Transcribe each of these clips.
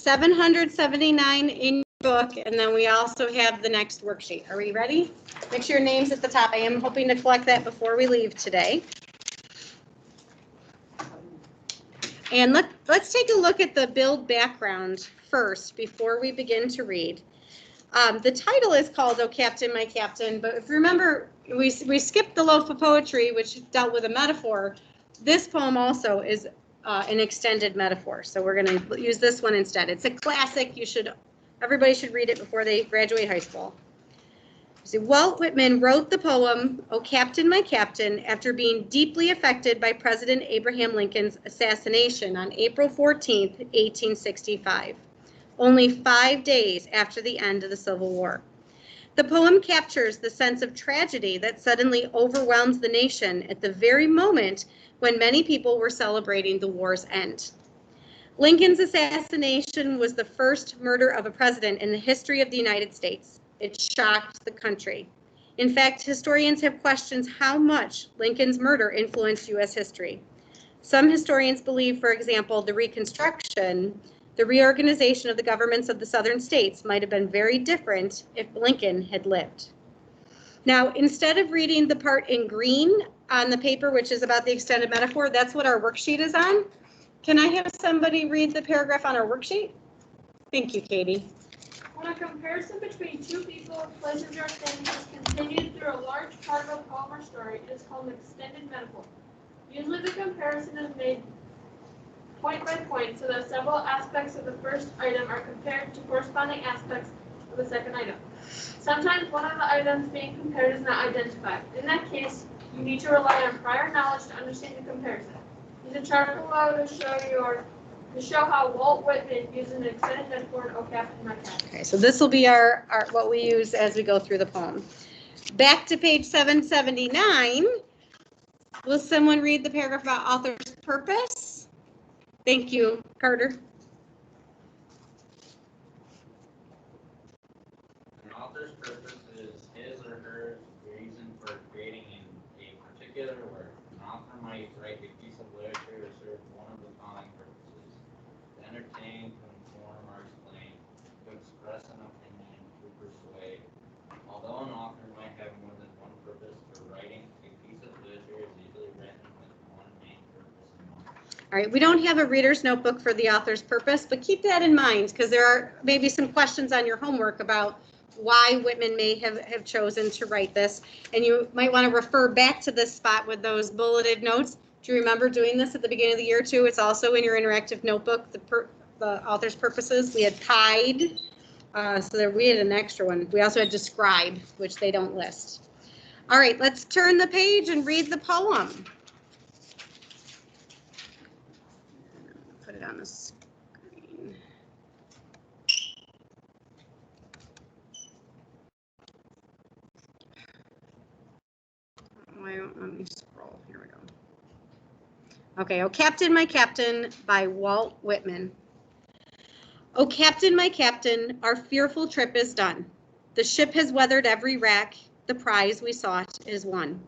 779 in your book, and then we also have the next worksheet. Are we ready? Make sure your name's at the top. I am hoping to collect that before we leave today. And let's take a look at the build background first before we begin to read. The title is called "Oh Captain, My Captain," but if you remember, we skipped the loaf of poetry, which dealt with a metaphor. This poem also is an extended metaphor, so we're going to use this one instead. It's a classic. Everybody should read it before they graduate high school. So Walt Whitman wrote the poem, "Oh Captain, My Captain," after being deeply affected by President Abraham Lincoln's assassination on April 14th, 1865, only 5 days after the end of the Civil War. The poem captures the sense of tragedy that suddenly overwhelmed the nation at the very moment when many people were celebrating the war's end. Lincoln's assassination was the first murder of a president in the history of the United States. It shocked the country. In fact, historians have questioned how much Lincoln's murder influenced U.S. history. Some historians believe, for example, the Reconstruction, the reorganization of the governments of the southern states, might have been very different if Lincoln had lived. Now, instead of reading the part in green on the paper, which is about the extended metaphor, that's what our worksheet is on. Can I have somebody read the paragraph on our worksheet? Thank you, Katie. When a comparison between two people, places, or things is continued through a large part of a poem or story, it is called an extended metaphor. Usually the comparison is made point by point so that several aspects of the first item are compared to corresponding aspects of the second item. Sometimes one of the items being compared is not identified. In that case, you need to rely on prior knowledge to understand the comparison. Use a chart below to show how Walt Whitman uses an extended metaphor in "Oh Captain, My Captain." Okay, so this will be our what we use as we go through the poem. Back to page 779. Will someone read the paragraph about author's purpose? Thank you, Carter. An author's purpose is his or her reason for creating a particular work. An author might write a piece of literature to serve one of the following purposes: to entertain, to inform or explain, to express an opinion, to persuade. Although an author might have more than one purpose for writing, a piece of literature is usually written with one main purpose in mind. All right, we don't have a reader's notebook for the author's purpose, but keep that in mind because there are maybe some questions on your homework about why Whitman may have chosen to write this. And you might want to refer back to this spot with those bulleted notes. Do you remember doing this at the beginning of the year too? It's also in your interactive notebook, the author's purposes. We had tied, so we had an extra one. We also had describe, which they don't list. All right, let's turn the page and read the poem. Put it on the screen. Why don't let me scroll? Here we go. Okay, "Oh Captain, My Captain" by Walt Whitman. "Oh Captain, my Captain, our fearful trip is done. The ship has weathered every wrack, the prize we sought is won.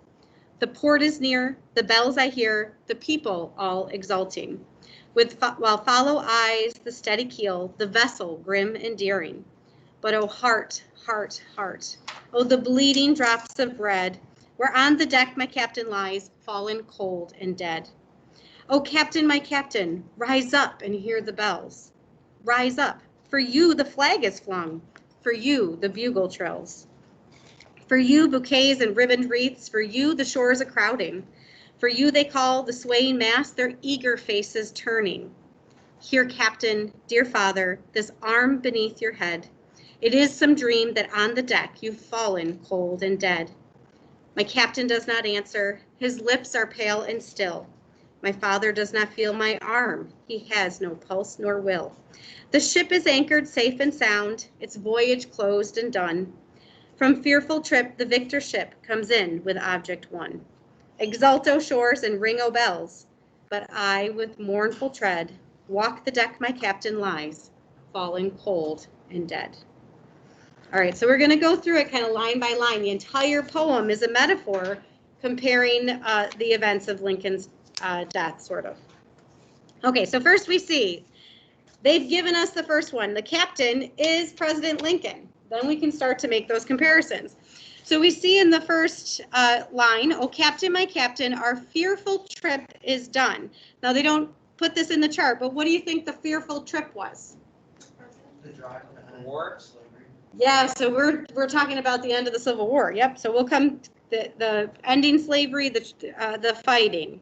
The port is near, the bells I hear, the people all exulting. While follow eyes the steady keel, the vessel grim and daring. But oh heart, heart, heart, oh the bleeding drops of red, where on the deck my captain lies, fallen cold and dead. Oh Captain, my Captain, rise up and hear the bells. Rise up, for you the flag is flung, for you the bugle trills. For you bouquets and ribboned wreaths, for you the shores a crowding. For you they call the swaying mast, their eager faces turning. Here, Captain, dear father, this arm beneath your head. It is some dream that on the deck you've fallen cold and dead. My captain does not answer, his lips are pale and still. My father does not feel my arm, he has no pulse nor will. The ship is anchored safe and sound, its voyage closed and done. From fearful trip the victor ship comes in with object won. Exult, O shores, and ring, O bells, but I with mournful tread walk the deck my captain lies, fallen cold and dead. All right, so we're going to go through it kind of line by line. The entire poem is a metaphor comparing the events of Lincoln's death, sort of. Okay, so first we see They've given us the first one. The captain is President Lincoln. Then we can start to make those comparisons. So we see in the first line, oh, captain, my captain, our fearful trip is done. Now, they don't put this in the chart, but what do you think the fearful trip was? The drive to War. slavery. Yeah, so we're talking about the end of the Civil War. Yep. So we'll come to the ending slavery, the fighting.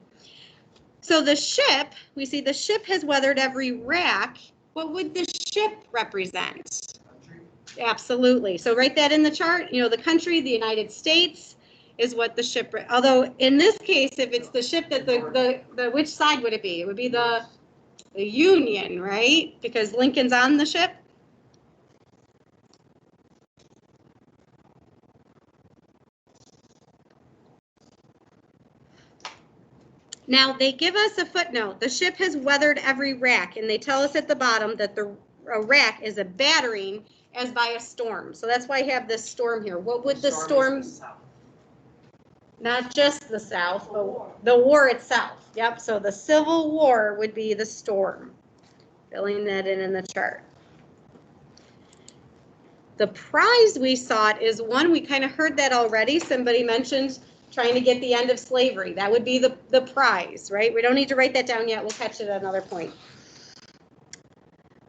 So the ship, we see the ship has weathered every rack. What would the ship represent? Country. Absolutely. So write that in the chart. You know, the country, the United States, is what the ship. Although in this case, if it's the ship that the which side would it be? It would be the Union, right? Because Lincoln's on the ship. Now, they give us a footnote. The ship has weathered every rack, and they tell us at the bottom that a rack is a battering as by a storm. So that's why I have this storm here. What would the storm? is the south. Not just the South, but the war itself. Yep, so the Civil War would be the storm. Filling that in the chart. The prize we sought is one, we kind of heard that already. Somebody mentioned trying to get the end of slavery. That would be the prize, right? We don't need to write that down yet. We'll catch it at another point.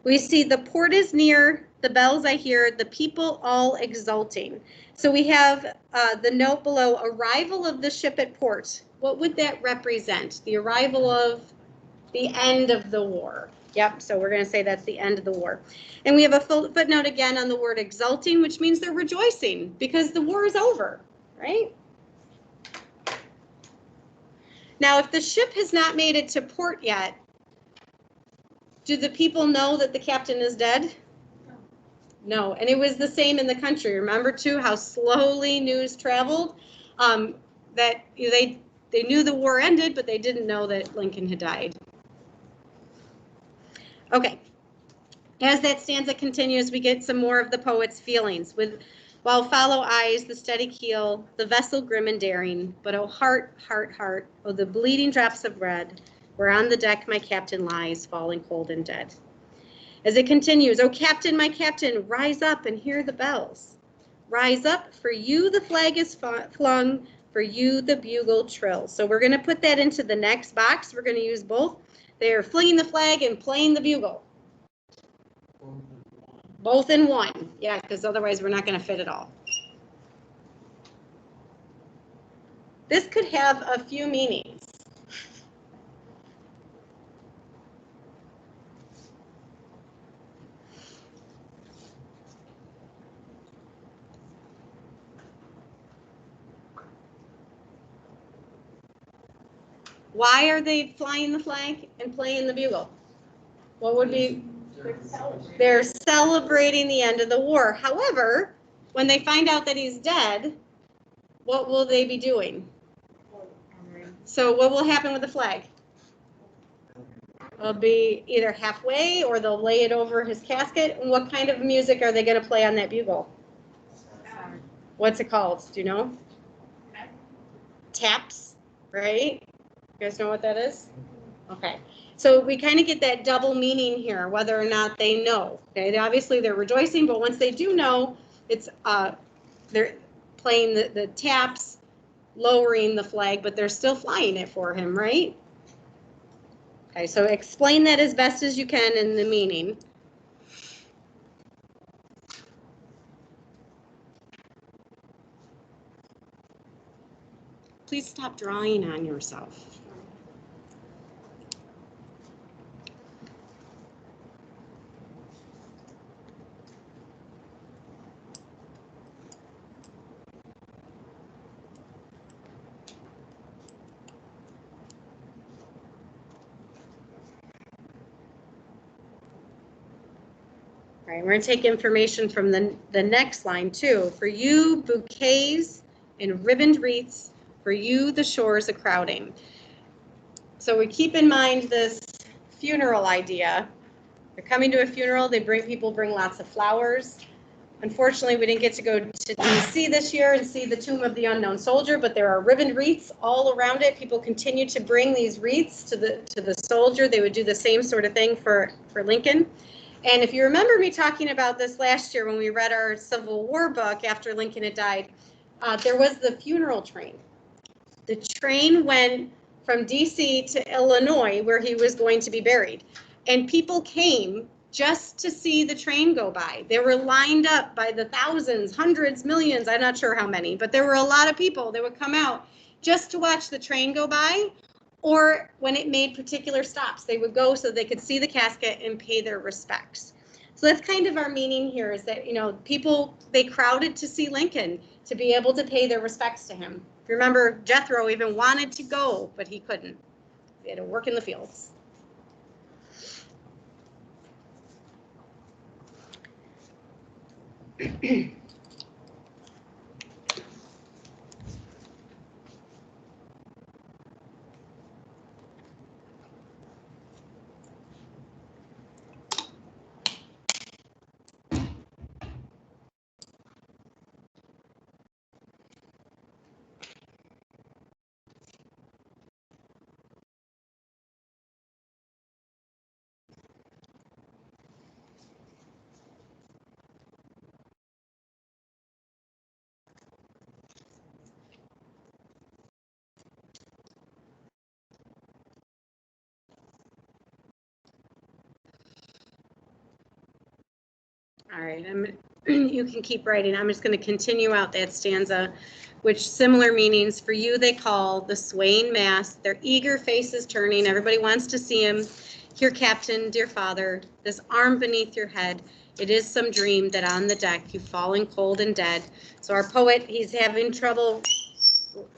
We see the port is near, the bells I hear, the people all exulting. So we have the note below, arrival of the ship at port. What would that represent? The arrival of the end of the war. Yep, so we're going to say that's the end of the war. And we have a footnote again on the word exulting, which means they're rejoicing because the war is over, right? Now, if the ship has not made it to port yet, do the people know that the captain is dead? No, and it was the same in the country. Remember too how slowly news traveled, that they knew the war ended, but they didn't know that Lincoln had died. Okay, as that stanza continues, we get some more of the poet's feelings with, while follow eyes, the steady keel, the vessel grim and daring, but oh heart, heart, heart, oh the bleeding drops of red, where on the deck my captain lies, falling cold and dead. As it continues, oh captain, my captain, rise up and hear the bells. Rise up, for you the flag is flung, for you the bugle trills. So we're going to put that into the next box. We're going to use both. They're flinging the flag and playing the bugle. Both in one. Yeah, because otherwise we're not going to fit it all. This could have a few meanings. Why are they flying the flag and playing the bugle? What would be? They're celebrating the end of the war. However, when they find out that he's dead, what will they be doing? So what will happen with the flag? It'll be either halfway or they'll lay it over his casket. And what kind of music are they going to play on that bugle? What's it called? Do you know? Taps, right? You guys know what that is? Okay. So we kind of get that double meaning here, whether or not they know. Okay, obviously they're rejoicing, but once they do know, it's they're playing the taps, lowering the flag, but they're still flying it for him, right? Okay, so explain that as best as you can in the meaning. Please stop drawing on yourself. All right, we're going to take information from the next line too. For you, bouquets and ribboned wreaths, for you, the shores a crowding. So we keep in mind this funeral idea. They're coming to a funeral, people bring lots of flowers. Unfortunately, we didn't get to go to DC this year and see the Tomb of the Unknown Soldier, but there are ribbon wreaths all around it. People continue to bring these wreaths to the soldier. They would do the same sort of thing for Lincoln. And if you remember me talking about this last year when we read our Civil War book after Lincoln had died, there was the funeral train. The train went from DC to Illinois where he was going to be buried. And people came just to see the train go by. They were lined up by the thousands, hundreds, millions, I'm not sure how many, but there were a lot of people that would come out just to watch the train go by, or when it made particular stops, they would go so they could see the casket and pay their respects. So that's kind of our meaning here is that, you know, people, they crowded to see Lincoln to be able to pay their respects to him. If you remember, Jethro even wanted to go, but he couldn't. He had to work in the fields. All right, you can keep writing. I'm just going to continue out that stanza, which similar meanings. For you they call the swaying mass, their eager faces turning. Everybody wants to see him. Here, Captain, dear father, this arm beneath your head. It is some dream that on the deck you've fallen cold and dead. So our poet, he's having trouble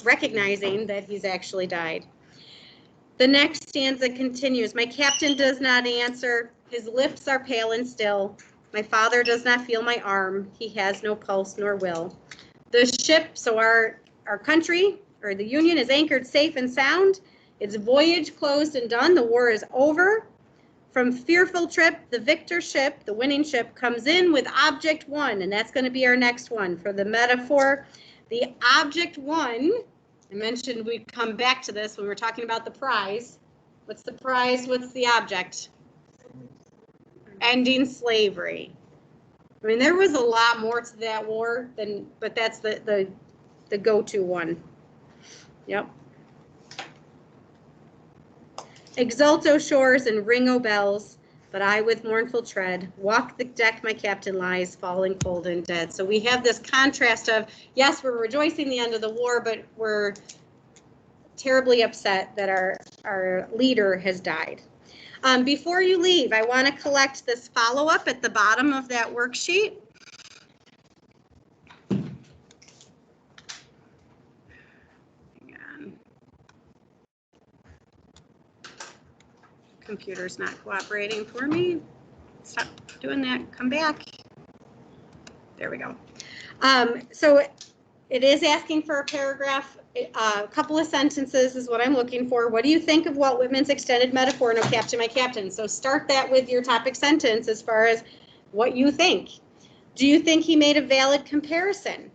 recognizing that he's actually died. The next stanza continues. My captain does not answer. His lips are pale and still. My father does not feel my arm. He has no pulse nor will. The ship, so our country, or the Union, is anchored safe and sound. Its voyage closed and done. The war is over. From fearful trip, the victor ship, the winning ship, comes in with object one, and that's going to be our next one. For the metaphor, the object one, I mentioned we'd come back to this when we're talking about the prize. What's the prize? What's the object? Ending slavery. I mean, there was a lot more to that war than, but that's the go-to one. Yep. Exult, O shores, and ring, O bells, but I with mournful tread walk the deck my captain lies, falling cold and dead. So we have this contrast of, yes, we're rejoicing the end of the war, but we're terribly upset that our leader has died. Before you leave, I want to collect this follow-up at the bottom of that worksheet. Hang on. Computer's not cooperating for me. Stop doing that. Come back. There we go. So it is asking for a paragraph. A couple of sentences is what I'm looking for. What do you think of Walt Whitman's extended metaphor, no captain, my captain? So start that with your topic sentence as far as what you think. Do you think he made a valid comparison?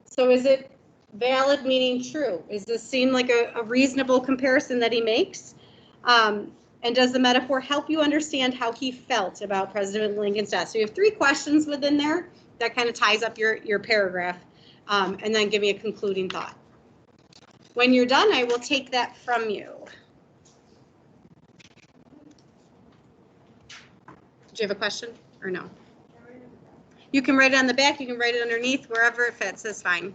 So is it valid meaning true? Does this seem like a reasonable comparison that he makes? And does the metaphor help you understand how he felt about President Lincoln's death? So you have 3 questions within there that kind of ties up your paragraph, and then give me a concluding thought. When you're done, I will take that from you. Do you have a question or no? You can write it on the back, you can write it underneath, wherever it fits is fine.